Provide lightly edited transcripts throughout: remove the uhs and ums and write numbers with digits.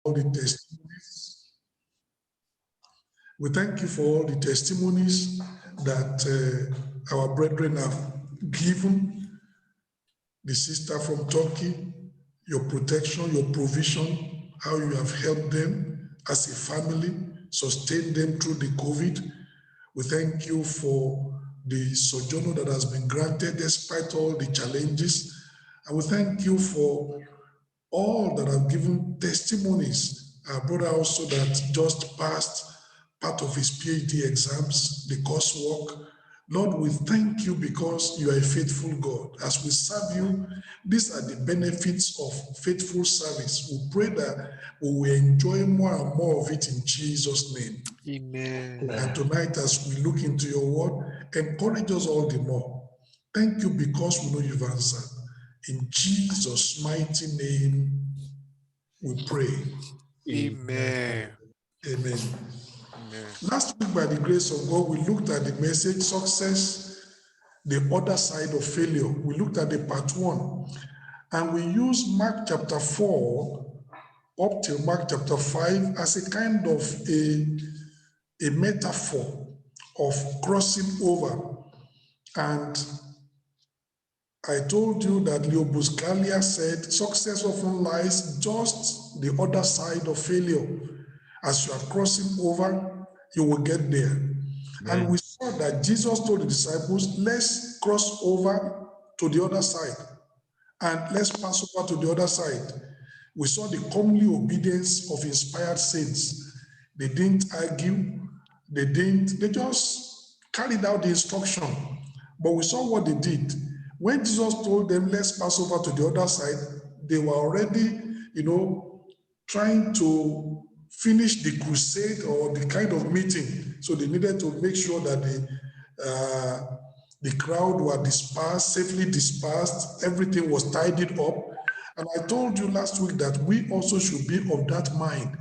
all the testimonies. We thank you for all the testimonies that our brethren have given. The sister from Turkey, your protection, your provision, how you have helped them as a family, sustained them through the COVID. We thank you for the sojourner that has been granted despite all the challenges. And we thank you for all that have given testimonies. Our brother also that just passed part of his PhD exams, the coursework. Lord, we thank you because you are a faithful God. As we serve you, these are the benefits of faithful service. We pray that we will enjoy more and more of it in Jesus' name. Amen. And tonight, as we look into your word, encourage us all the more. Thank you because we know you've answered. In Jesus' mighty name, we pray. Amen. Amen. Amen. Last week, by the grace of God, we looked at the message, success, the other side of failure. We looked at the part 1, and we used Mark chapter 4 up till Mark chapter 5 as a kind of a metaphor of crossing over. And I told you that Leo Buscaglia said, success often lies just the other side of failure. As you are crossing over, you will get there. Amen. And we saw that Jesus told the disciples, let's cross over to the other side and let's pass over to the other side. We saw the comely obedience of inspired saints. They didn't argue, they just carried out the instruction. But we saw what they did. When Jesus told them, let's pass over to the other side, they were already, trying to finish the crusade or the kind of meeting. So they needed to make sure that the crowd were dispersed, safely dispersed, everything was tidied up. And I told you last week that we also should be of that mind.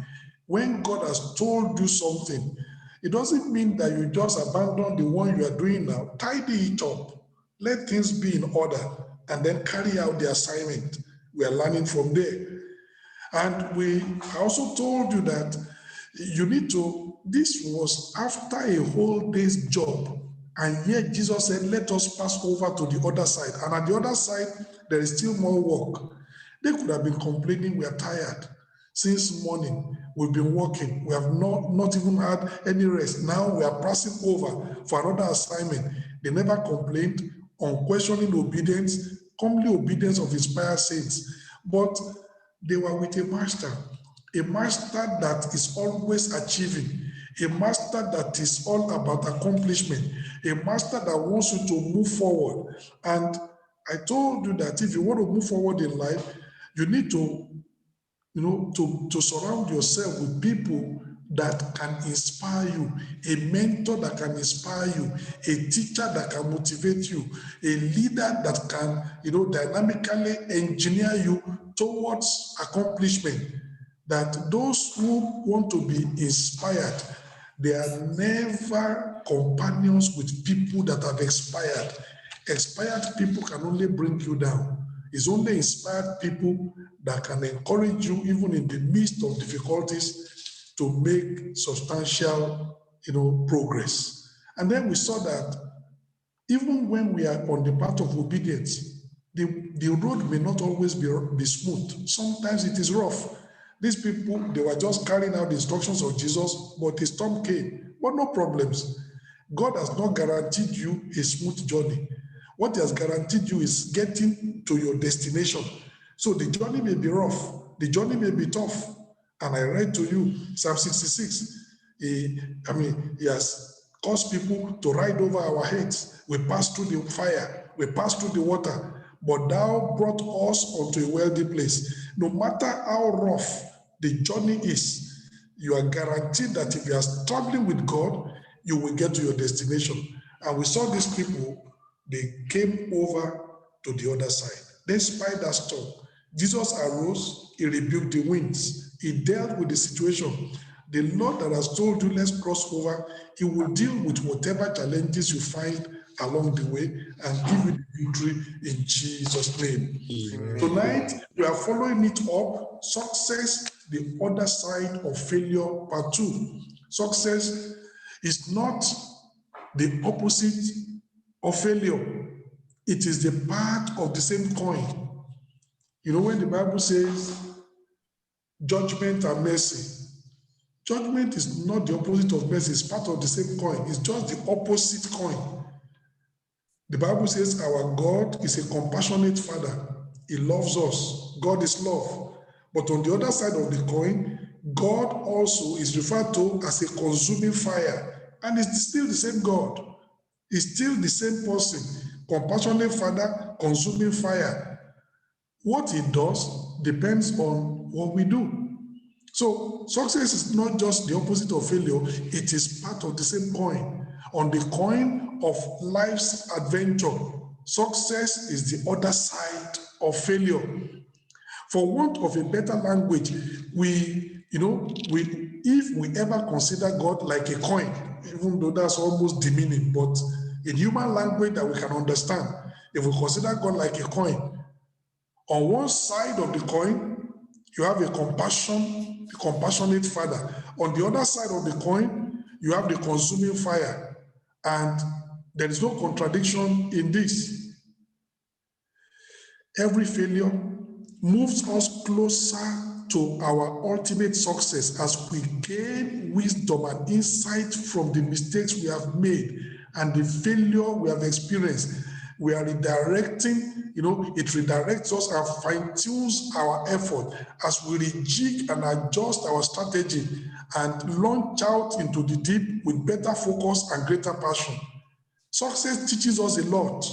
When God has told you something, it doesn't mean that you just abandon the one you are doing now. Tidy it up. Let things be in order and then carry out the assignment. We are learning from there. And I also told you that you need to, this was after a whole day's job. And yet Jesus said, let us pass over to the other side. And at the other side, there is still more work. They could have been complaining, we are tired. Since morning, we've been working. We have not even had any rest. Now we are passing over for another assignment. They never complained. Unquestioning obedience, comely obedience of inspired saints. But they were with a master that is always achieving, a master that is all about accomplishment, a master that wants you to move forward. And I told you that if you want to move forward in life, you need to surround yourself with people that can inspire you, a mentor that can inspire you, a teacher that can motivate you, a leader that can, dynamically engineer you towards accomplishment. That those who want to be inspired, they are never companions with people that have expired. Expired people can only bring you down. It's only inspired people that can encourage you, even in the midst of difficulties, to make substantial, progress. And then we saw that even when we are on the path of obedience, the road may not always be smooth. Sometimes it is rough. These people, they were just carrying out the instructions of Jesus, but a storm came. But no problems. God has not guaranteed you a smooth journey. What he has guaranteed you is getting to your destination. So the journey may be rough, the journey may be tough. And I read to you Psalm 66. He has caused people to ride over our heads. We passed through the fire, we passed through the water, but thou brought us unto a wealthy place. No matter how rough the journey is, you are guaranteed that if you are traveling with God, you will get to your destination. And we saw these people, they came over to the other side. Despite that storm, Jesus arose, he rebuked the winds, he dealt with the situation. The Lord that has told you, let's cross over, he will deal with whatever challenges you find along the way and give you the victory in Jesus' name. Amen. Tonight, we are following it up. Success, the other side of failure, part 2. Success is not the opposite of failure. It is the part of the same coin. You know, when the Bible says judgment and mercy, judgment is not the opposite of mercy, it's part of the same coin. It's just the opposite coin. The Bible says our God is a compassionate Father. He loves us. God is love. But on the other side of the coin, God also is referred to as a consuming fire. And it's still the same God. It's still the same person. Compassionate Father, consuming fire. What he does depends on what we do. So success is not just the opposite of failure, it is part of the same coin. On the coin of life's adventure, success is the other side of failure. For want of a better language, if we ever consider God like a coin, even though that's almost demeaning, but in human language that we can understand, if we consider God like a coin, on one side of the coin, you have a compassionate Father. On the other side of the coin, you have the consuming fire. And there is no contradiction in this. Every failure moves us closer to our ultimate success as we gain wisdom and insight from the mistakes we have made and the failure we have experienced. We are redirecting, it redirects us and fine-tunes our effort as we rejig and adjust our strategy and launch out into the deep with better focus and greater passion. Success teaches us a lot.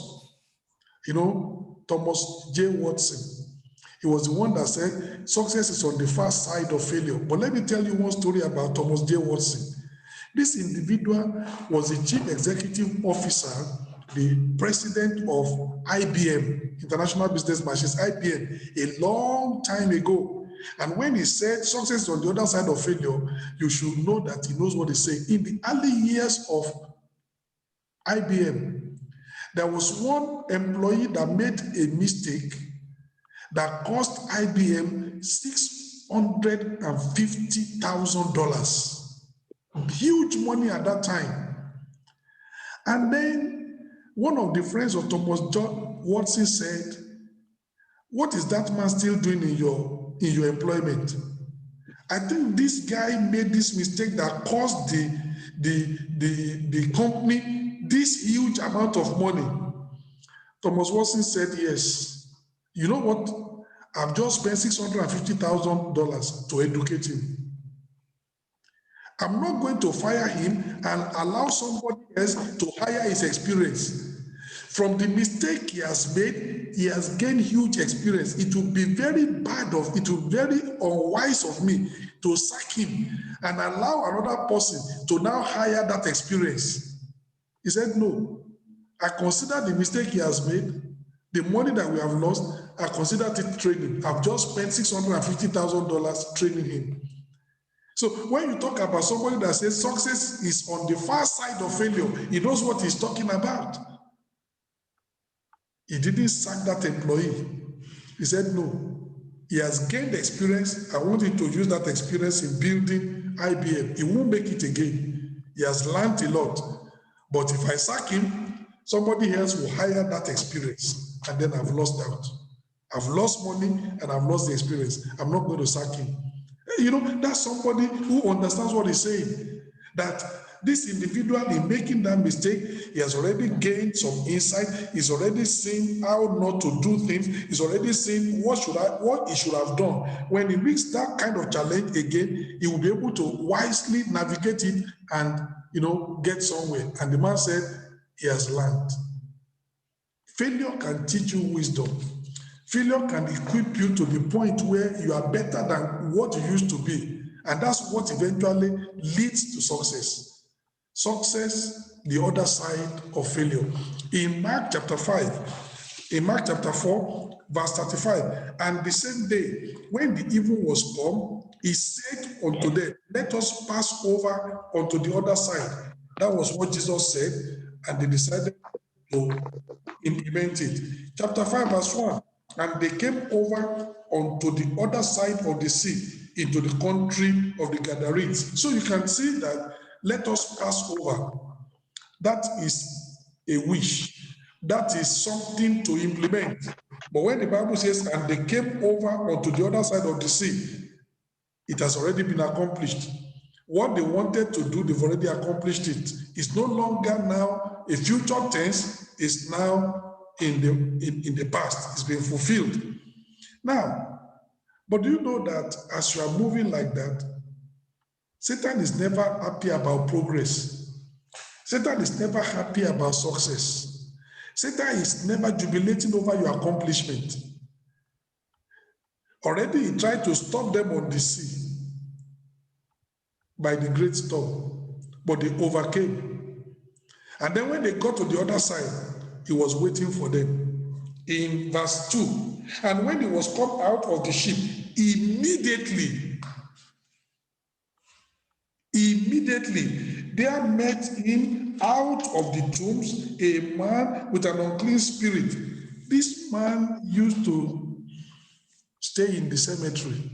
Thomas J. Watson, he was the one that said, success is on the far side of failure. But let me tell you one story about Thomas J. Watson. This individual was the chief executive officer, the president of IBM, International Business Machines, IBM, a long time ago. And when he said success is on the other side of failure, you should know that he knows what he's saying. In the early years of IBM, there was one employee that made a mistake that cost IBM $650,000. Huge money at that time. And then one of the friends of Thomas John Watson said, "What is that man still doing in your employment? I think this guy made this mistake that cost the company this huge amount of money." Thomas Watson said, "Yes. You know what? I've just spent $650,000 to educate him. I'm not going to fire him and allow somebody else to hire his experience. From the mistake he has made, he has gained huge experience. It would be very unwise of me to sack him and allow another person to now hire that experience." He said, "No, I consider the mistake he has made, the money that we have lost, I consider it training. I've just spent $650,000 training him." So when you talk about somebody that says success is on the far side of failure, he knows what he's talking about. He didn't sack that employee. He said, "No, he has gained experience. I want him to use that experience in building IBM. He won't make it again. He has learned a lot. But if I sack him, somebody else will hire that experience. And then I've lost out. I've lost money and I've lost the experience. I'm not going to sack him." That's somebody who understands what he's saying. That this individual, in making that mistake, he has already gained some insight. He's already seen how not to do things. He's already seen what he should have done. When he meets that kind of challenge again, he will be able to wisely navigate it and get somewhere. And the man said he has learned. Failure can teach you wisdom. Failure can equip you to the point where you are better than what you used to be. And that's what eventually leads to success. Success, the other side of failure. In Mark chapter 4, verse 35, "And the same day, when the even was come, he said unto them, Let us pass over unto the other side." That was what Jesus said, and they decided to implement it. Chapter 5, verse 1. And they came over onto the other side of the sea, into the country of the Gadarenes. So you can see that let us pass over. That is a wish. That is something to implement. But when the Bible says, and they came over onto the other side of the sea, it has already been accomplished. What they wanted to do, they've already accomplished it. It's no longer now a future tense, it's now in the past. It's been fulfilled. Now, but do you know that as you are moving like that, Satan is never happy about progress. Satan is never happy about success. Satan is never jubilating over your accomplishment. Already he tried to stop them on the sea by the great storm, but they overcame. And then when they got to the other side, he was waiting for them. In verse 2, and when he was come out of the ship, immediately there met him out of the tombs a man with an unclean spirit. This man used to stay in the cemetery.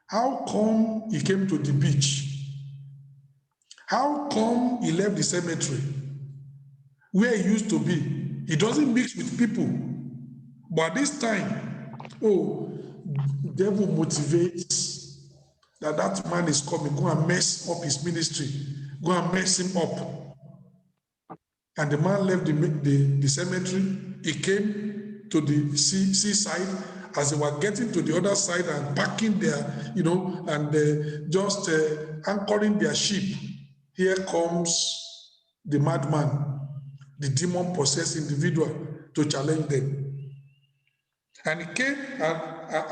How come he came to the beach? How come he left the cemetery where he used to be? He doesn't mix with people. But this time, the devil motivates that man is coming, go and mess up his ministry, go and mess him up. And the man left the cemetery. He came to the seaside. As they were getting to the other side and packing their, and just anchoring their ship, here comes the madman, the demon-possessed individual, to challenge them. And he came, and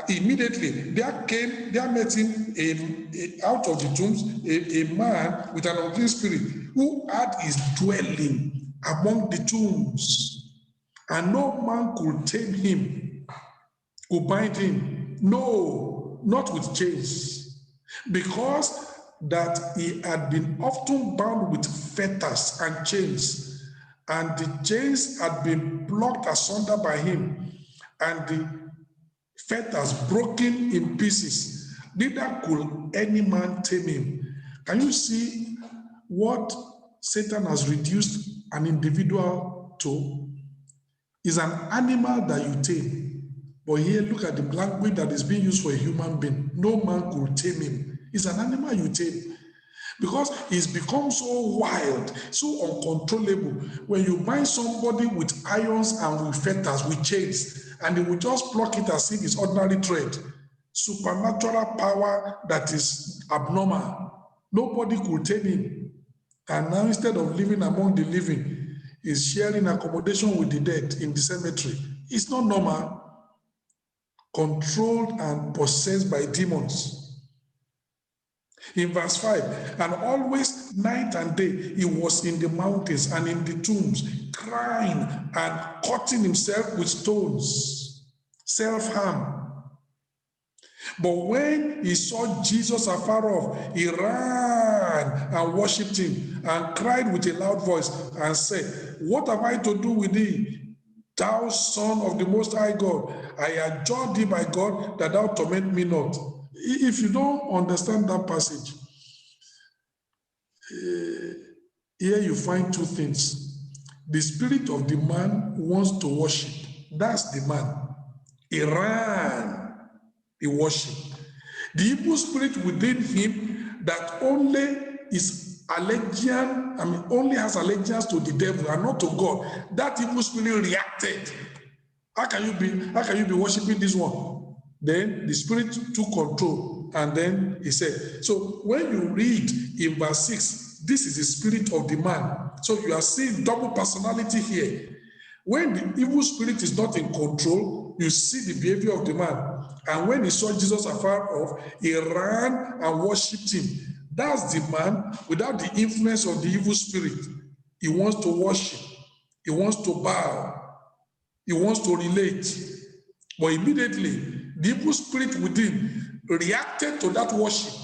immediately there met him out of the tombs a man with an unclean spirit who had his dwelling among the tombs, and no man could tame him, could bind him, no, not with chains, because that he had been often bound with fetters and chains, and the chains had been plucked asunder by him, and the fetters broken in pieces. Neither could any man tame him. Can you see what Satan has reduced an individual to? Is an animal that you tame. But here, look at the language that is being used for a human being. No man could tame him. It's an animal you tame. Because he's become so wild, so uncontrollable. When you bind somebody with irons and with fetters, with chains, and they will just pluck it as if it's ordinary thread. Supernatural power that is abnormal. Nobody could tame him. And now instead of living among the living, he's sharing accommodation with the dead in the cemetery. It's not normal. Controlled and possessed by demons. In verse 5, and always night and day he was in the mountains and in the tombs, crying and cutting himself with stones, self-harm. But when he saw Jesus afar off, he ran and worshipped him and cried with a loud voice and said, "What have I to do with thee, thou Son of the Most High God? I adjure thee by God that thou torment me not." If you don't understand that passage, here you find two things. The spirit of the man wants to worship. That's the man. He ran, he worshiped. The evil spirit within him that only is only has allegiance to the devil and not to God. That evil spirit reacted. How can you be worshiping this one? Then the spirit took control, and then he said, so when you read in verse 6, this is the spirit of the man. So you are seeing double personality here. When the evil spirit is not in control, you see the behavior of the man. And when he saw Jesus afar off, he ran and worshipped him. That's the man without the influence of the evil spirit. He wants to worship. He wants to bow. He wants to relate. But immediately, the evil spirit within reacted to that worship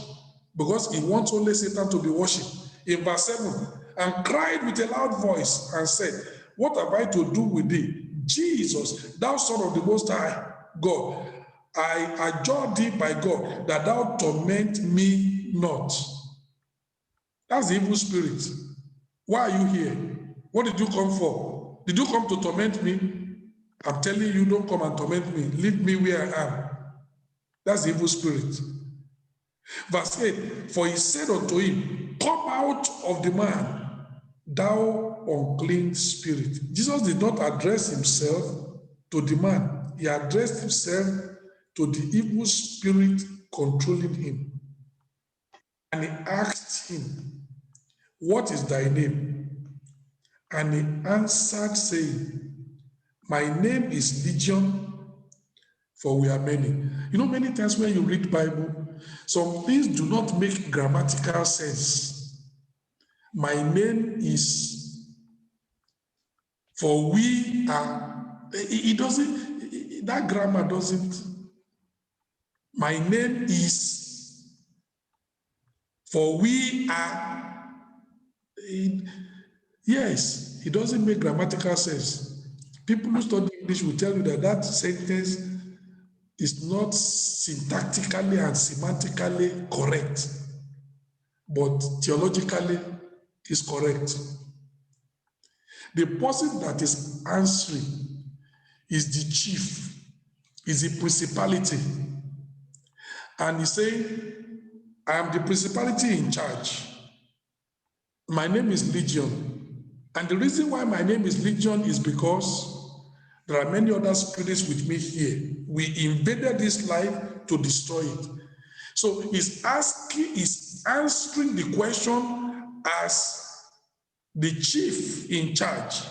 because he wants only Satan to be worshipped. In verse 7, and cried with a loud voice and said, What have I to do with thee? Jesus, thou Son of the Most High God, I adjure thee by God that thou torment me not. That's the evil spirit. Why are you here? What did you come for? Did you come to torment me? I'm telling you, don't come and torment me. Leave me where I am. That's the evil spirit. Verse 8, for he said unto him, come out of the man, thou unclean spirit. Jesus did not address himself to the man. He addressed himself to the evil spirit controlling him. And he asked him, what is thy name? And he answered, saying, my name is Legion, for we are many. You know, many times when you read Bible, some things do not make grammatical sense. My name is, for we are, it doesn't, that grammar doesn't. My name is, for we are, yes, it doesn't make grammatical sense. People who study English will tell you that that sentence is not syntactically and semantically correct, but theologically is correct. The person that is answering is the chief, is the principality. And he's saying, I am the principality in charge. My name is Legion. And the reason why my name is Legion is because there are many other spirits with me here. We invaded this life to destroy it. So he's answering the question as the chief in charge.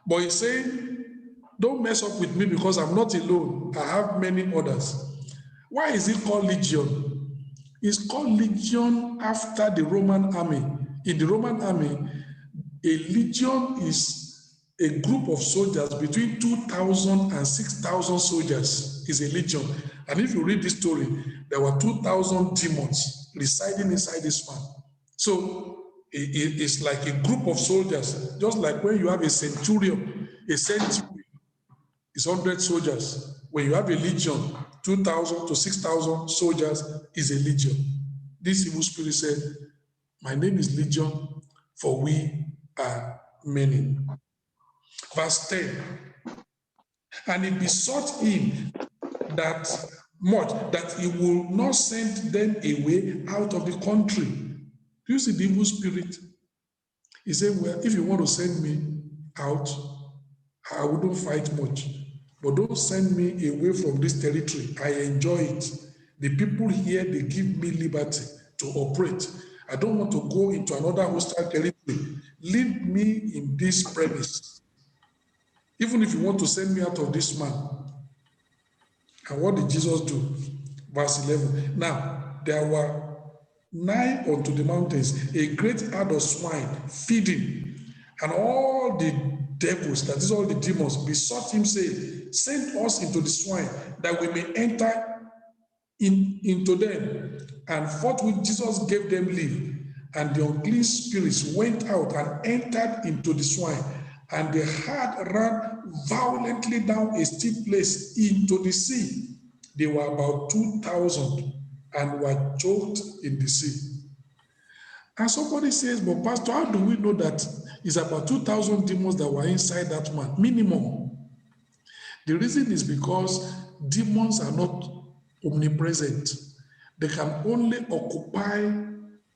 But he's saying, don't mess up with me because I'm not alone. I have many others. Why is it called Legion? It's called Legion after the Roman army. In the Roman army, a legion is a group of soldiers between 2,000 and 6,000 soldiers is a legion. And if you read this story, there were 2,000 demons residing inside this man. So it's like a group of soldiers, just like when you have a centurion is 100 soldiers. When you have a legion, 2,000 to 6,000 soldiers is a legion. This evil spirit said, my name is Legion, for we are many. Verse 10, and he besought him that much that he will not send them away out of the country. Do you see the evil spirit? He said, well, if you want to send me out, I wouldn't fight much. But don't send me away from this territory. I enjoy it. The people here, they give me liberty to operate. I don't want to go into another hostile territory. Leave me in this premise. Even if you want to send me out of this man. And what did Jesus do? Verse 11. Now, there were nigh unto the mountains a great herd of swine feeding, and all the devils, that is all the demons, besought him, saying, send us into the swine, that we may enter into them. And forthwith Jesus gave them leave, and the unclean spirits went out and entered into the swine, and the herd ran violently down a steep place into the sea. They were about 2,000 and were choked in the sea. And somebody says, but Pastor, how do we know that it's about 2,000 demons that were inside that man? Minimum. The reason is because demons are not omnipresent. They can only occupy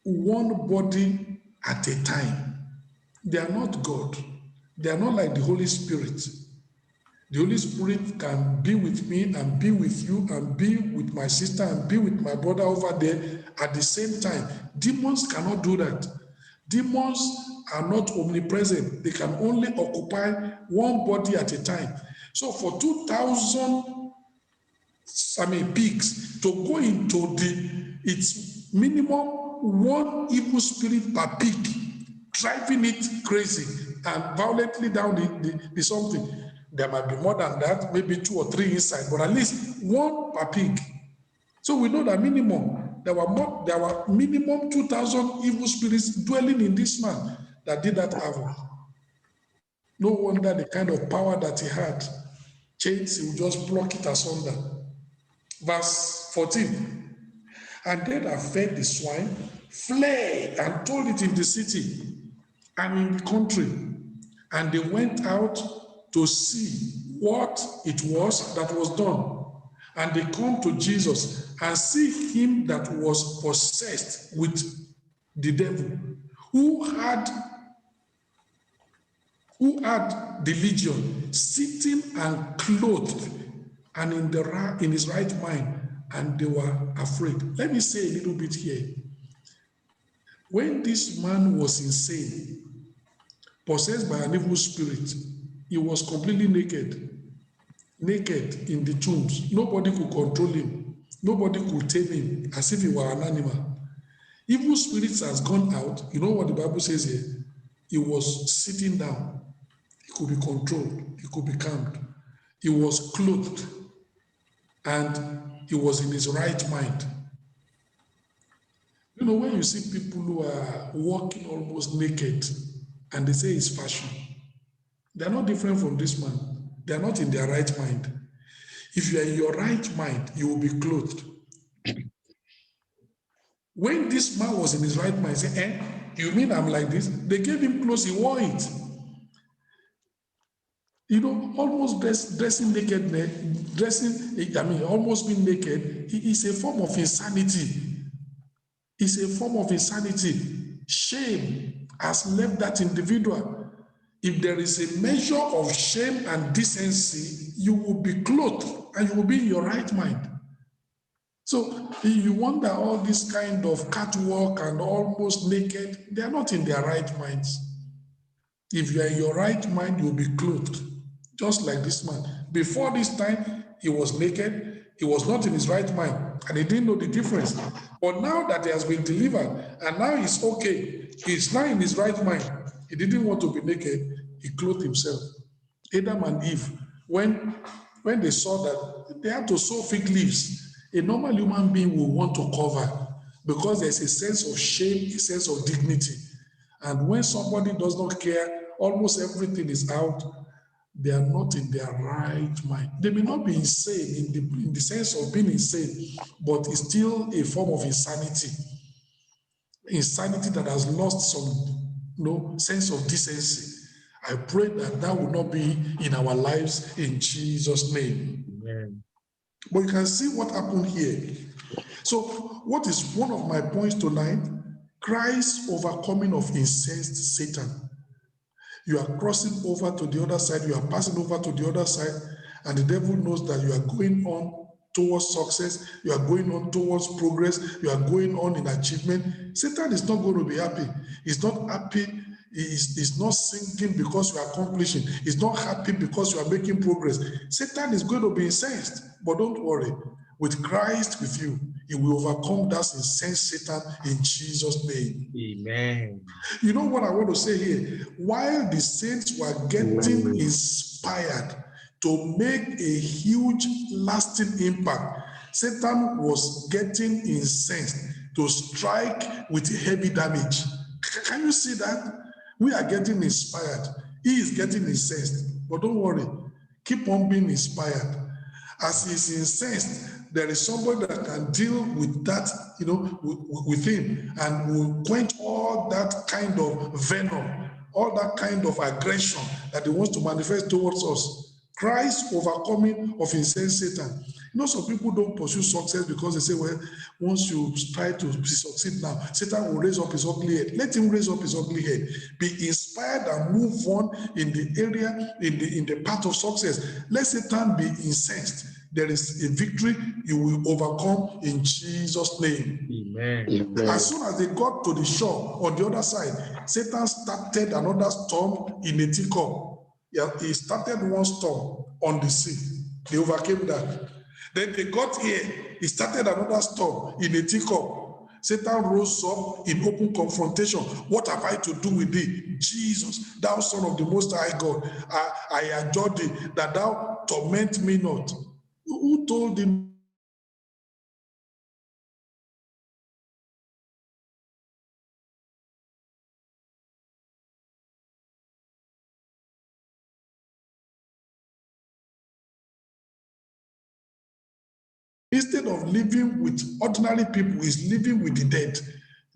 one body at a time. They are not God. They are not like the Holy Spirit. The Holy Spirit can be with me and be with you and be with my sister and be with my brother over there at the same time. Demons cannot do that. Demons are not omnipresent. They can only occupy one body at a time. So for 2,000, pigs to go into it's minimum one evil spirit per pig, driving it crazy and violently down the something. There might be more than that, maybe 2 or 3 inside, but at least one per pig. So we know that minimum, there were minimum 2,000 evil spirits dwelling in this man that did that havoc. No wonder the kind of power that he had. Chains, he would just pluck it asunder. Verse 14. And they that fed the swine fled and told it in the city and in the country. And they went out to see what it was that was done. And they come to Jesus and see him that was possessed with the devil, who had the legion, sitting and clothed and in his right mind, and they were afraid. Let me say a little bit here. When this man was insane, possessed by an evil spirit, he was completely naked in the tombs. Nobody could control him. Nobody could tame him as if he were an animal. Evil spirits has gone out. You know what the Bible says here? He was sitting down. He could be controlled. He could be calmed. He was clothed. And he was in his right mind. You know, when you see people who are walking almost naked and they say it's fashion, they're not different from this man. They're not in their right mind. If you are in your right mind, you will be clothed. When this man was in his right mind, he said, you mean I'm like this? They gave him clothes, he wore it. You know, almost dressing naked, almost being naked, is a form of insanity. It's a form of insanity. Shame has left that individual. If there is a measure of shame and decency, you will be clothed and you will be in your right mind. So you wonder all this kind of catwalk and almost naked, they are not in their right minds. If you are in your right mind, you'll be clothed, just like this man. Before this time, he was naked, he was not in his right mind, and he didn't know the difference. But now that he has been delivered, and now he's okay, he's now in his right mind. He didn't want to be naked, he clothed himself. Adam and Eve, when they saw that they had to sew fig leaves, a normal human being will want to cover because there's a sense of shame, a sense of dignity. And when somebody does not care, almost everything is out, they are not in their right mind. They may not be insane in the sense of being insane, but it's still a form of insanity. Insanity that has lost some sense of decency. I pray that that will not be in our lives in Jesus' name. Amen. But you can see what happened here. So, what is one of my points tonight? Christ's overcoming of incensed Satan. You are crossing over to the other side, you are passing over to the other side, and the devil knows that you are going on towards success, you are going on towards progress, you are going on in achievement. Satan is not going to be happy. He's not happy. He's not singing because you are accomplishing. He's not happy because you are making progress. Satan is going to be incensed, but don't worry. With Christ with you, he will overcome that incensed Satan in Jesus' name. Amen. You know what I want to say here? While the saints were getting inspired to make a huge lasting impact, Satan was getting incensed to strike with heavy damage. Can you see that? We are getting inspired. He is getting incensed. But don't worry. Keep on being inspired. As he's incensed, there is somebody that can deal with that, with him and will quench all that kind of venom, all that kind of aggression that he wants to manifest towards us. Christ overcoming of incensed Satan. You know, some people don't pursue success because they say, well, once you try to succeed now, Satan will raise up his ugly head. Let him raise up his ugly head. Be inspired and move on in the area, in the path of success. Let Satan be incensed. There is a victory you will overcome in Jesus' name. Amen. As soon as they got to the shore on the other side, Satan started another storm in a teacup. Yeah, he started one storm on the sea. They overcame that. Then they got here. He started another storm in a teacup. Satan rose up in open confrontation. What have I to do with thee? Jesus, thou son of the Most High God, I adjure thee that thou torment me not. Who told him Instead of living with ordinary people, he's living with the dead.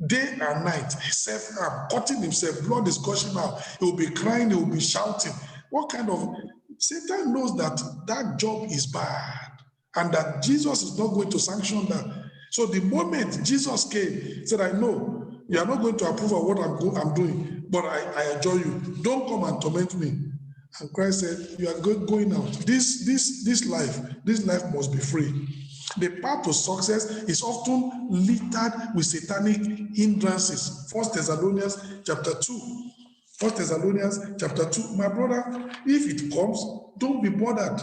Day and night, self-harm, cutting himself, blood is gushing out. He will be crying, he will be shouting. What kind of... Satan knows that that job is bad and that Jesus is not going to sanction that. So the moment Jesus came, he said, I know you are not going to approve of what I'm doing, but I adjure you. Don't come and torment me. And Christ said, you are going out. This life must be free. The path to success is often littered with satanic hindrances. 1 Thessalonians chapter 2. 1 Thessalonians chapter 2. My brother, if it comes, don't be bothered.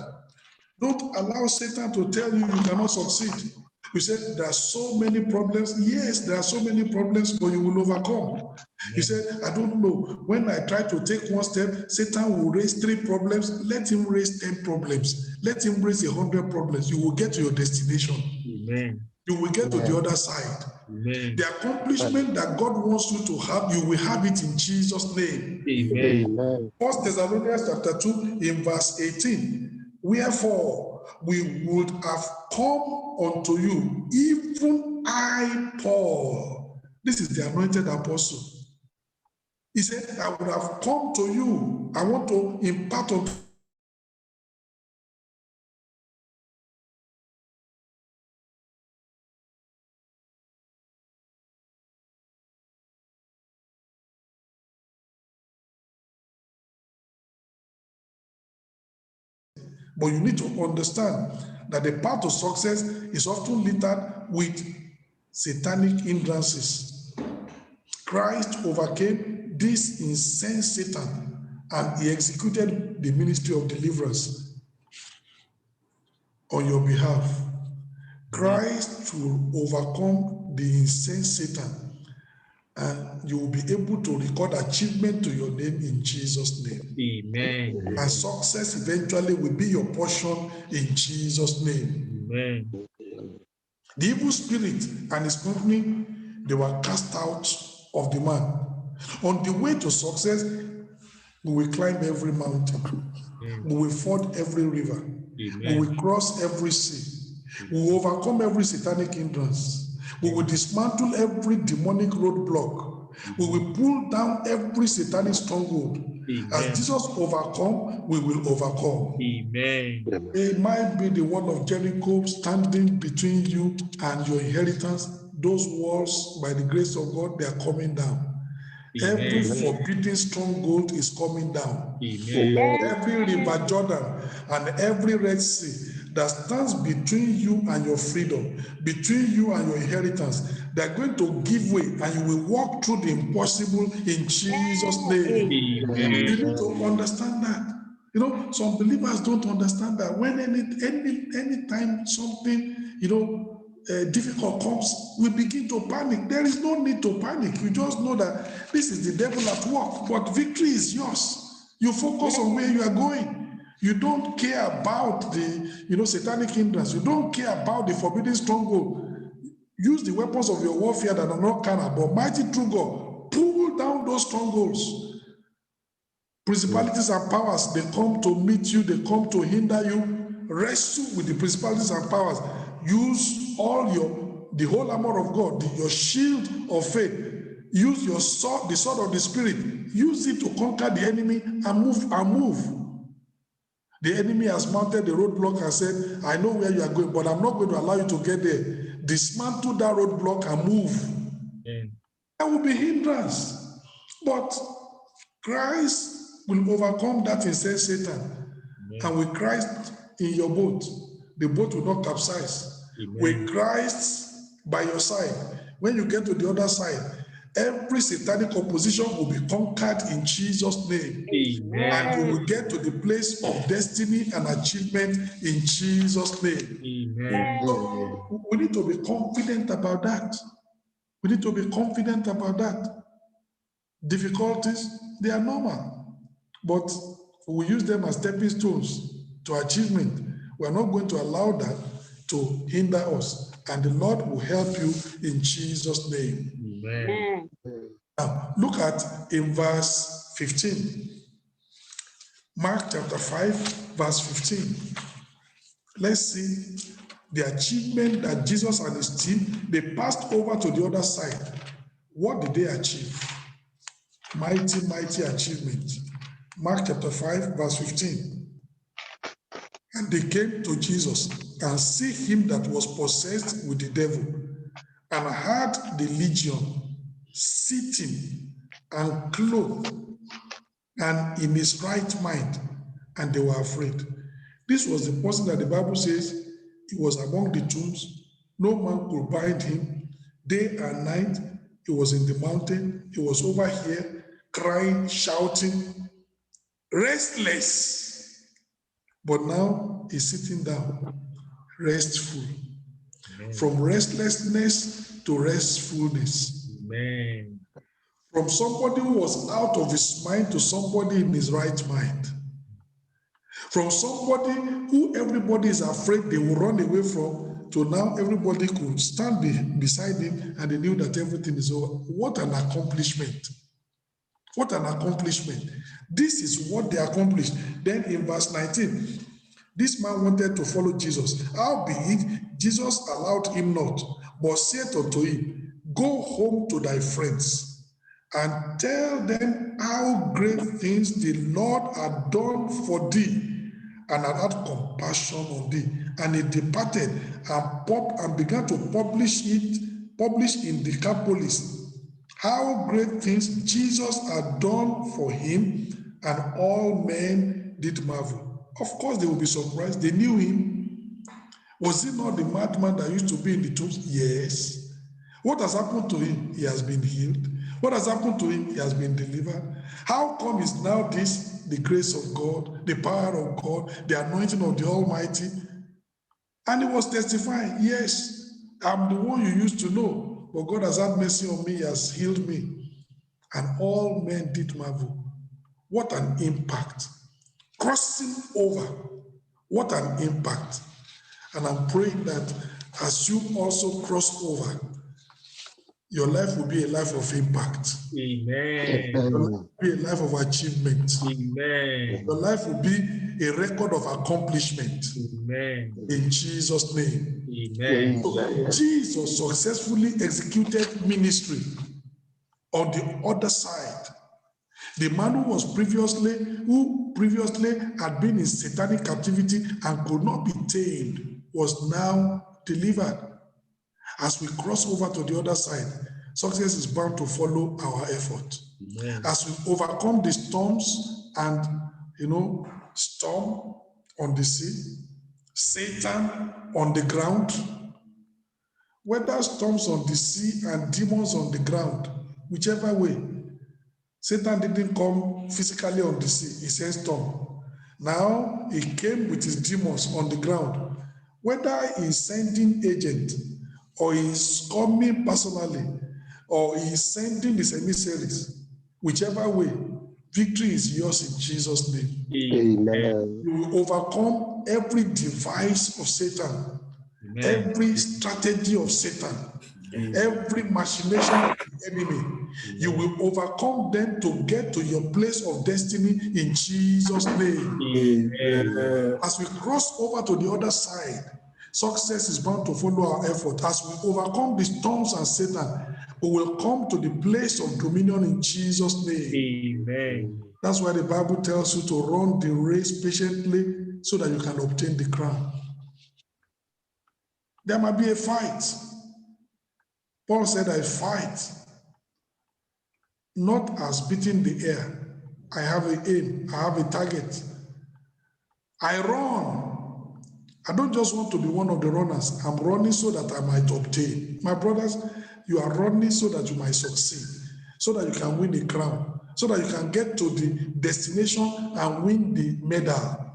Don't allow Satan to tell you you cannot succeed. We said there are so many problems. Yes, there are so many problems, but you will overcome. He said, I don't know. When I try to take one step, Satan will raise 3 problems. Let him raise 10 problems. Let him raise 100 problems. You will get to your destination. Amen. You will get to the other side. Amen. The accomplishment that God wants you to have, you will have it in Jesus' name. Amen. 1 Thessalonians chapter 2 in verse 18. Wherefore we would have come unto you, even I, Paul. This is the anointed apostle. He said, I would have come to you. I want to impart on but you need to understand that the path to success is often littered with satanic hindrances. Christ overcame this insane Satan and he executed the ministry of deliverance on your behalf. Christ will overcome the insane Satan and you will be able to record achievement to your name in Jesus' name. Amen. And success eventually will be your portion in Jesus' name. Amen. The evil spirit and his company, they were cast out of the man. On the way to success, we will climb every mountain. We will ford every river. We will cross every sea. We will overcome every satanic hindrance. We will dismantle every demonic roadblock. We will pull down every satanic stronghold. As Jesus overcome, we will overcome. Amen. It might be the wall of Jericho standing between you and your inheritance. Those walls, by the grace of God, they are coming down. Every forbidden stronghold is coming down. Every river Jordan and every Red Sea that stands between you and your freedom, between you and your inheritance, they're going to give way and you will walk through the impossible in Jesus' name. You need to understand that. You know, some believers don't understand that when any time something, difficult comes, we begin to panic. There is no need to panic. You just know that this is the devil at work, but victory is yours. You focus on where you are going. You don't care about the, satanic hindrance. You don't care about the forbidden stronghold. Use the weapons of your warfare that are not carnal, but mighty through God. Pull down those strongholds. Principalities and powers, they come to meet you, they come to hinder you. Wrestle with the principalities and powers. Use the whole armor of God, your shield of faith. Use your sword, the sword of the Spirit. Use it to conquer the enemy and move. The enemy has mounted the roadblock and said, I know where you are going, but I'm not going to allow you to get there. Dismantle that roadblock and move. There will be hindrance. But Christ will overcome that insane Satan. And with Christ in your boat, the boat will not capsize. With Christ by your side, when you get to the other side, every satanic opposition will be conquered in Jesus' name. And you will get to the place of destiny and achievement in Jesus' name. So we need to be confident about that. We need to be confident about that. Difficulties, they are normal, but we use them as stepping stones to achievement. We are not going to allow that to hinder us, and the Lord will help you in Jesus' name. Amen. Now, look at in verse 15. Mark chapter 5, verse 15. Let's see the achievement that Jesus and his team, they passed over to the other side. What did they achieve? Mighty, mighty achievement. Mark chapter 5, verse 15. And they came to Jesus and see him that was possessed with the devil, and had the legion sitting and clothed and in his right mind, and they were afraid. This was the person that the Bible says he was among the tombs. No man could bind him. Day and night, he was in the mountain. He was over here crying, shouting, restless. But now he's sitting down, restful. Amen. From restlessness to restfulness. Amen. From somebody who was out of his mind to somebody in his right mind. From somebody who everybody is afraid they will run away from, to now everybody could stand beside him and they knew that everything is over. What an accomplishment. What an accomplishment. This is what they accomplished. Then in verse 19, this man wanted to follow Jesus. Howbeit, Jesus allowed him not, but said unto him, Go home to thy friends, and tell them how great things the Lord had done for thee, and had had compassion on thee. And he departed and began to publish in Decapolis how great things Jesus had done for him, and all men did marvel. Of course, they will be surprised. They knew him. Was he not the madman that used to be in the tombs? Yes. What has happened to him? He has been healed. What has happened to him? He has been delivered. How come is now this the grace of God, the power of God, the anointing of the Almighty? And he was testifying, yes, I'm the one you used to know, but God has had mercy on me, he has healed me. And all men did marvel. What an impact. Crossing over, what an impact. And I'm praying that as you also cross over, your life will be a life of impact. Amen. Your life will be a life of achievement. Amen. Your life will be a record of accomplishment. Amen. In Jesus' name. Amen. So Jesus successfully executed ministry on the other side. The man who previously had been in satanic captivity and could not be tamed was now delivered. As we cross over to the other side, success is bound to follow our effort. Amen. As we overcome the storms and, storm on the sea, Satan on the ground, whether storms on the sea and demons on the ground, whichever way, Satan didn't come physically on the sea, he sent storm. Now he came with his demons on the ground. Whether he's sending agent or he's coming personally or he's sending his emissaries, whichever way, victory is yours in Jesus' name. Amen. You will overcome every device of Satan, Amen. every strategy of Satan, every machination of the enemy. You will overcome them to get to your place of destiny in Jesus' name. Amen. As we cross over to the other side, success is bound to follow our effort. As we overcome the storms and Satan, we will come to the place of dominion in Jesus' name. Amen. That's why the Bible tells you to run the race patiently so that you can obtain the crown. There might be a fight. Paul said, I fight not as beating the air. I have an aim. I have a target. I run. I don't just want to be one of the runners. I'm running so that I might obtain. My brothers, you are running so that you might succeed, so that you can win the crown, so that you can get to the destination and win the medal.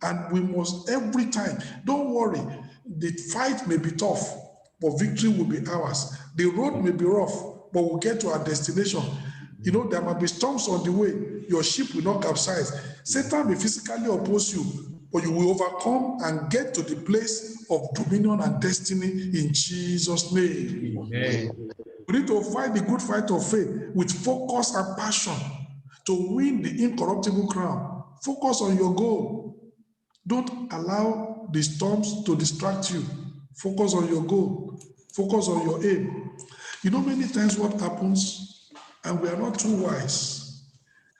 And we must, every time, don't worry, the fight may be tough, but victory will be ours. The road may be rough, but we'll get to our destination. There might be storms on the way. Your ship will not capsize. Satan may physically oppose you, but you will overcome and get to the place of dominion and destiny in Jesus' name. Amen. We need to fight the good fight of faith with focus and passion to win the incorruptible crown. Focus on your goal. Don't allow the storms to distract you. Focus on your goal. Focus on your aim. You know, many times what happens, and we are not too wise,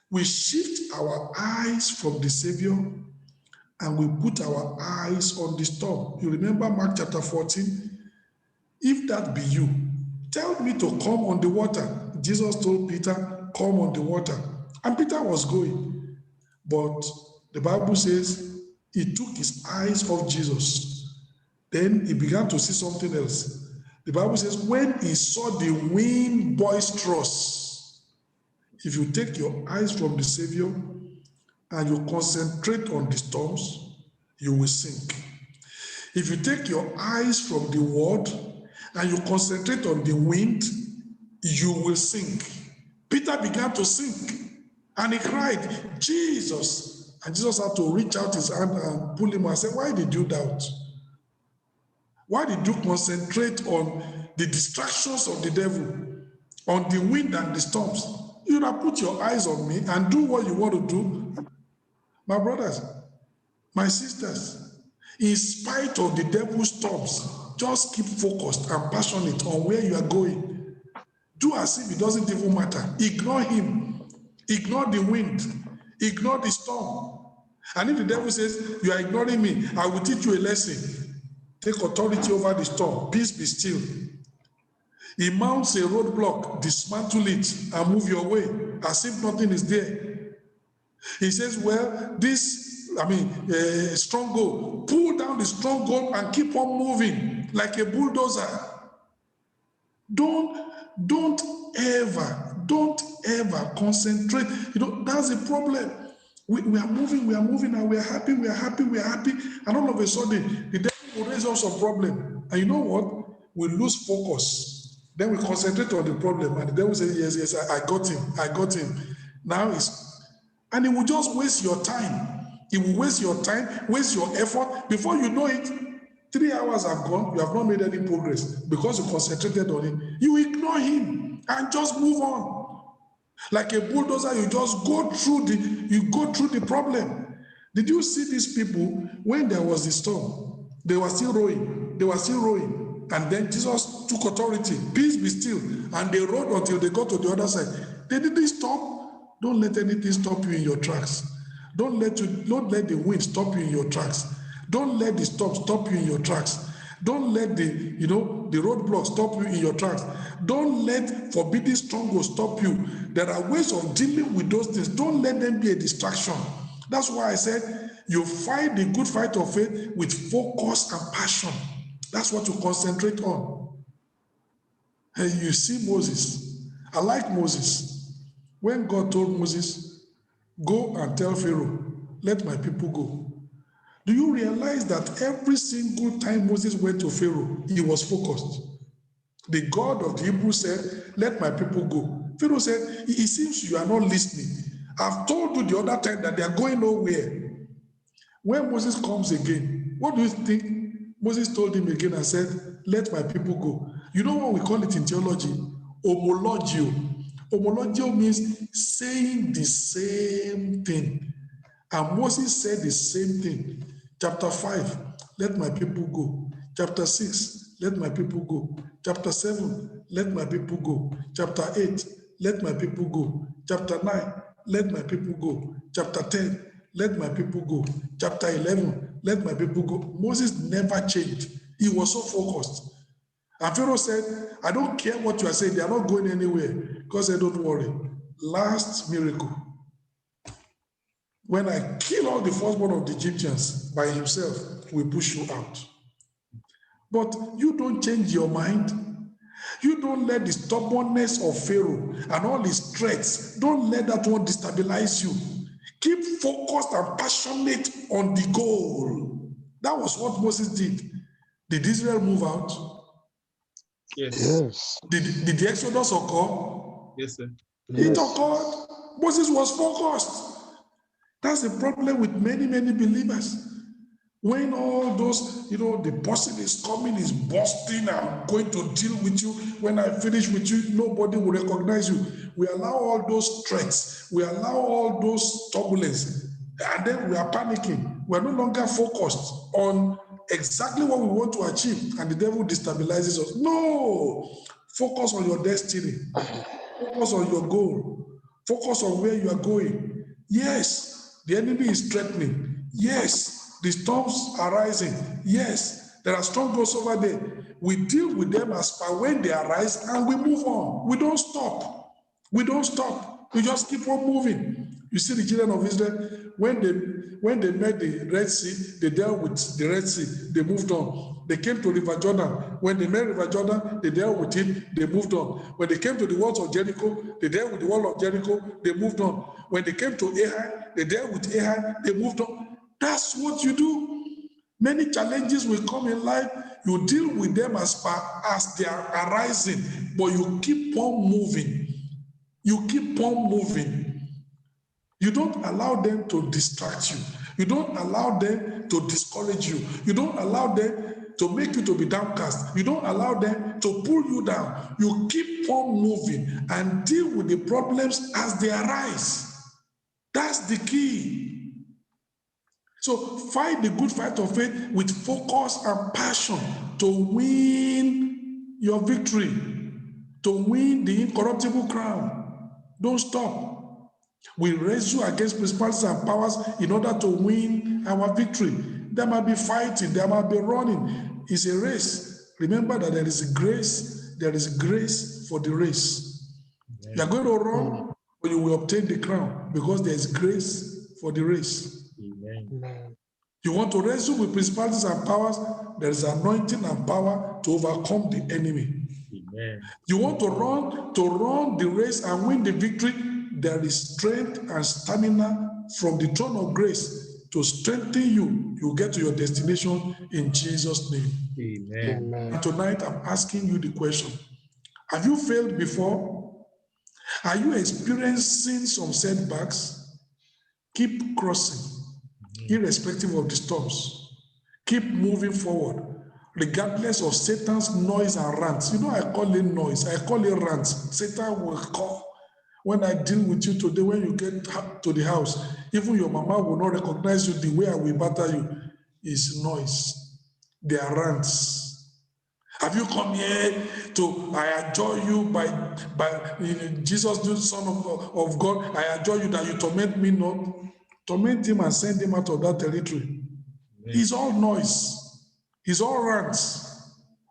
we shift our eyes from the Savior and we put our eyes on the storm. You remember Mark chapter 14? If that be you, tell me to come on the water. Jesus told Peter, come on the water. And Peter was going. But the Bible says he took his eyes off Jesus. Then he began to see something else. The Bible says when he saw the wind boisterous, if you take your eyes from the Savior and you concentrate on the storms, you will sink. If you take your eyes from the word and you concentrate on the wind, you will sink. Peter began to sink and he cried, Jesus. And Jesus had to reach out his hand and pull him and say, why did you doubt? Why did you concentrate on the distractions of the devil, on the wind and the storms? You would have put your eyes on me and do what you want to do. My brothers, my sisters, in spite of the devil's storms, just keep focused and passionate on where you are going. Do as if it doesn't even matter. Ignore him. Ignore the wind. Ignore the storm. And if the devil says, you are ignoring me, I will teach you a lesson. Take authority over the storm. Peace be still. He mounts a roadblock, dismantle it, and move your way as if nothing is there. He says, well, stronghold, pull down the stronghold and keep on moving like a bulldozer. Don't ever concentrate. You know, that's the problem. We are moving, and we are happy. And all of a sudden, the devil will raise up some problem. And you know what? We lose focus. Then we concentrate on the problem. And the devil says, yes, I got him. Now and it will just waste your time. It will waste your time, waste your effort. Before you know it, 3 hours have gone, you have not made any progress because you concentrated on him. You ignore him and just move on. Like a bulldozer, you just go through the problem. Did you see these people when there was the storm? They were still rowing. And then Jesus took authority. Peace be still. And they rowed until they got to the other side. They didn't stop. Don't let anything stop you in your tracks. Don't let the wind stop you in your tracks. Don't let the storm stop you in your tracks. Don't let the roadblock stop you in your tracks. Don't let forbidden strongholds stop you. There are ways of dealing with those things. Don't let them be a distraction. That's why I said you fight the good fight of faith with focus and passion. That's what you concentrate on. And you see Moses. I like Moses. When God told Moses, go and tell Pharaoh, let my people go. Do you realize that every single time Moses went to Pharaoh, he was focused? The God of the Hebrews said, let my people go. Pharaoh said, it seems you are not listening. I've told you the other time that they are going nowhere. When Moses comes again, what do you think Moses told him again and said, let my people go? You know what we call it in theology? Homologio. Homologio means saying the same thing. And Moses said the same thing. Chapter 5, let my people go. Chapter 6, let my people go. Chapter 7, let my people go. Chapter 8, let my people go. Chapter 9, let my people go. Chapter 10, let my people go. Chapter 11, let my people go. Moses never changed. He was so focused. And Pharaoh said, I don't care what you are saying. They are not going anywhere. God said, don't worry. Last miracle. When I kill all the firstborn of the Egyptians by himself, we push you out. But you don't change your mind. You don't let the stubbornness of Pharaoh and all his threats, don't let that one destabilize you. Keep focused and passionate on the goal. That was what Moses did. Did Israel move out? Yes. Did the Exodus occur? Yes, sir. It occurred. Moses was focused. That's the problem with many believers. When all those, the person is coming, is busting, I'm going to deal with you. When I finish with you, nobody will recognize you. We allow all those threats. We allow all those turbulence. And then we are panicking. We're no longer focused on exactly what we want to achieve, and the devil destabilizes us. No, focus on your destiny. Focus on your goal. Focus on where you are going. Yes, the enemy is threatening. Yes, the storms are rising. Yes, there are strongholds over there. We deal with them as per when they arise and we move on. We don't stop. We don't stop. We just keep on moving. You see the children of Israel, when they met the Red Sea, they dealt with the Red Sea, they moved on. They came to River Jordan. When they met River Jordan, they dealt with it, they moved on. When they came to the walls of Jericho, they dealt with the wall of Jericho, they moved on. When they came to Ai, they dealt with Ai, they moved on. That's what you do. Many challenges will come in life. You deal with them as they are arising, but you keep on moving. You keep on moving. You don't allow them to distract you. You don't allow them to discourage you. You don't allow them to make you to be downcast. You don't allow them to pull you down. You keep on moving and deal with the problems as they arise. That's the key. So fight the good fight of faith with focus and passion to win your victory, to win the incorruptible crown. Don't stop. We wrestle against principalities and powers in order to win our victory. There might be fighting, there might be running. It's a race. Remember that there is grace for the race. Amen. You are going to run, but you will obtain the crown because there is grace for the race. Amen. You want to wrestle with principalities and powers, there is anointing and power to overcome the enemy. Amen. You want to run the race and win the victory, there is strength and stamina from the throne of grace to strengthen you. You get to your destination in Jesus' name. Amen. And tonight I'm asking you the question. Have you failed before? Are you experiencing some setbacks? Keep crossing, irrespective of the storms. Keep moving forward, regardless of Satan's noise and rants. You know, I call it noise. I call it rants. Satan will call. When I deal with you today, when you get to the house, even your mama will not recognize you. The way I will batter you is noise. They are rants. Have you come here to, I adjure you by Jesus, the Son of God, I adjure you that you torment me not. Torment him and send him out of that territory. Amen. He's all noise. He's all rants.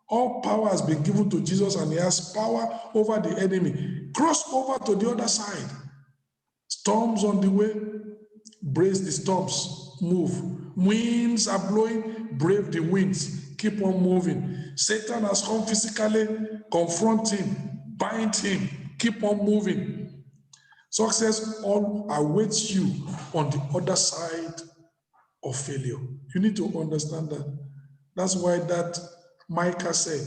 All power has been given to Jesus and he has power over the enemy. Cross over to the other side. Storms on the way, brace the storms, move. Winds are blowing, brave the winds, keep on moving. Satan has come physically, confront him, bind him, keep on moving. Success all awaits you on the other side of failure. You need to understand that. That's why that Micah said,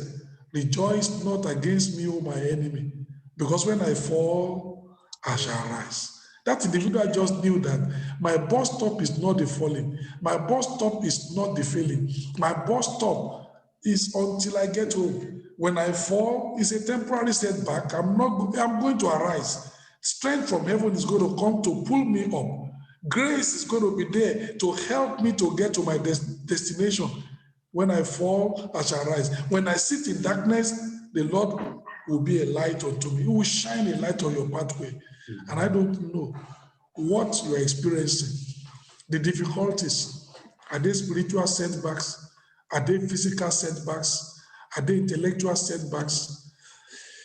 rejoice not against me, O my enemy, because when I fall, I shall rise. That individual just knew that my bus stop is not the falling. My bus stop is not the failing. My bus stop is until I get home. When I fall, it's a temporary setback. I'm going to arise. Strength from heaven is going to come to pull me up. Grace is going to be there to help me to get to my destination. When I fall, I shall rise. When I sit in darkness, the Lord will be a light unto me. He will shine a light on your pathway. And I don't know what you are experiencing. The difficulties. Are they spiritual setbacks? Are they physical setbacks? Are they intellectual setbacks?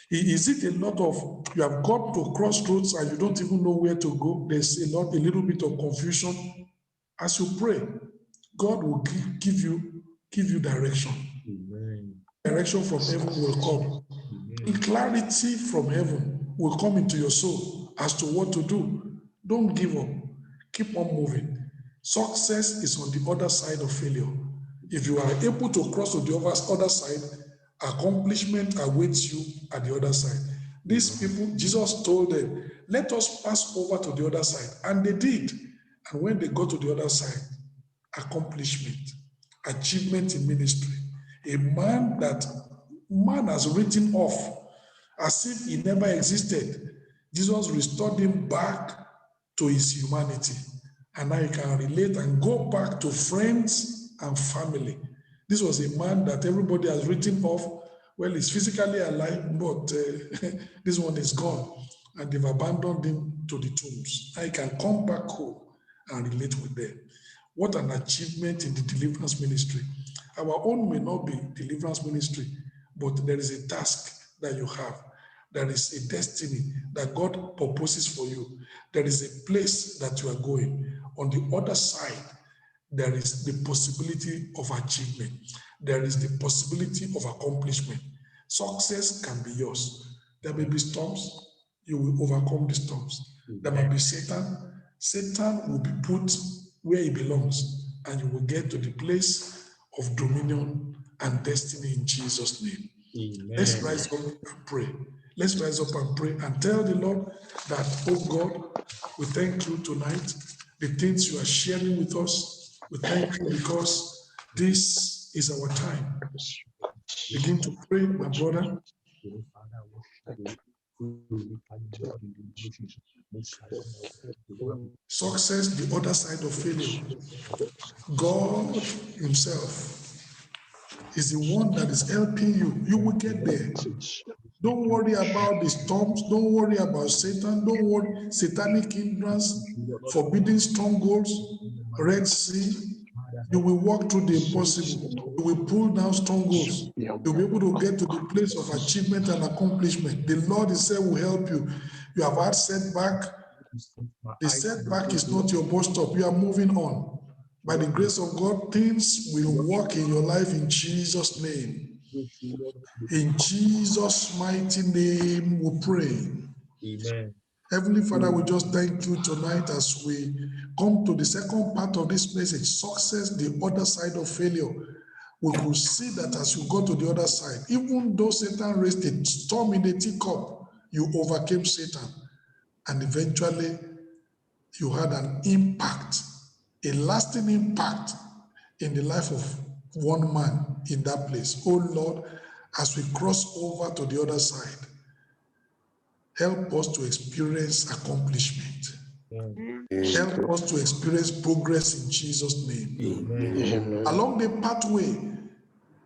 Is it a lot of, you have got to crossroads and you don't even know where to go? There's a little bit of confusion. As you pray, God will give you direction. Amen. Direction from heaven will come. Amen. Clarity from heaven will come into your soul as to what to do. Don't give up. Keep on moving. Success is on the other side of failure. If you are able to cross to the other side, accomplishment awaits you at the other side. These people, Jesus told them, let us pass over to the other side. And they did. And when they got to the other side, accomplishment, achievement in ministry. A man that man has written off as if he never existed. Jesus restored him back to his humanity. And now he can relate and go back to friends and family. This was a man that everybody has written off. Well, he's physically alive, but this one is gone. And they've abandoned him to the tombs. I can come back home and relate with them. What an achievement in the deliverance ministry. Our own may not be deliverance ministry, but there is a task that you have. There is a destiny that God purposes for you. There is a place that you are going. On the other side, there is the possibility of achievement. There is the possibility of accomplishment. Success can be yours. There may be storms. You will overcome the storms. There might be Satan. Satan will be put where he belongs, and you will get to the place of dominion and destiny in Jesus' name. Amen. Let's rise up and pray. Let's rise up and pray and tell the Lord that, oh God, we thank you tonight. The things you are sharing with us, we thank you because this is our time. Begin to pray, my brother. Success, the other side of failure. God himself is the one that is helping you. You will get there. Don't worry about the storms. Don't worry about Satan. Don't worry. Satanic hindrance, forbidden strongholds, Red Sea. You will walk through the impossible. You will pull down strongholds. You'll be able to get to the place of achievement and accomplishment. The Lord himself will help you. You have had setback. The setback is not your bus stop. You are moving on. By the grace of God, things will work in your life in Jesus' name. In Jesus' mighty name, we pray. Amen. Heavenly Father, we just thank you tonight as we come to the second part of this message, success, the other side of failure. We could see that as you go to the other side, even though Satan raised a storm in the teacup, you overcame Satan. And eventually, you had an impact, a lasting impact in the life of one man in that place. Oh Lord, as we cross over to the other side, help us to experience accomplishment. Help us to experience progress in Jesus' name. Amen. Along the pathway,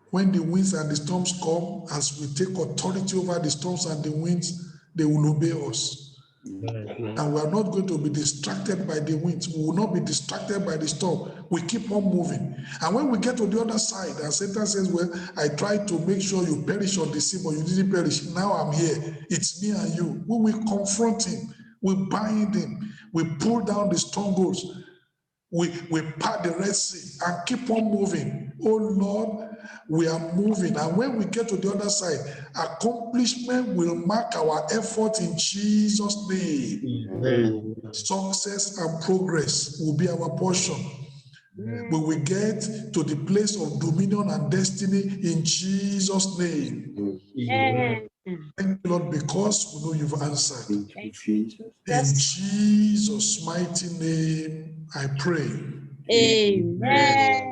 when the winds and the storms come, as we take authority over the storms and the winds, they will obey us. And we are not going to be distracted by the winds. We will not be distracted by the storm. We keep on moving. And when we get to the other side, and Satan says, well, I tried to make sure you perish on the sea, but you didn't perish. Now I'm here. It's me and you. We will confront him. We bind him. We pull down the strongholds. We part the Red Sea and keep on moving. Oh Lord, we are moving. And when we get to the other side, accomplishment will mark our effort in Jesus' name. Amen. Success and progress will be our portion. We will get to the place of dominion and destiny in Jesus' name. Amen. Thank you, Lord, because we know you've answered. Thank you, Jesus. In Jesus' mighty name, I pray. Amen.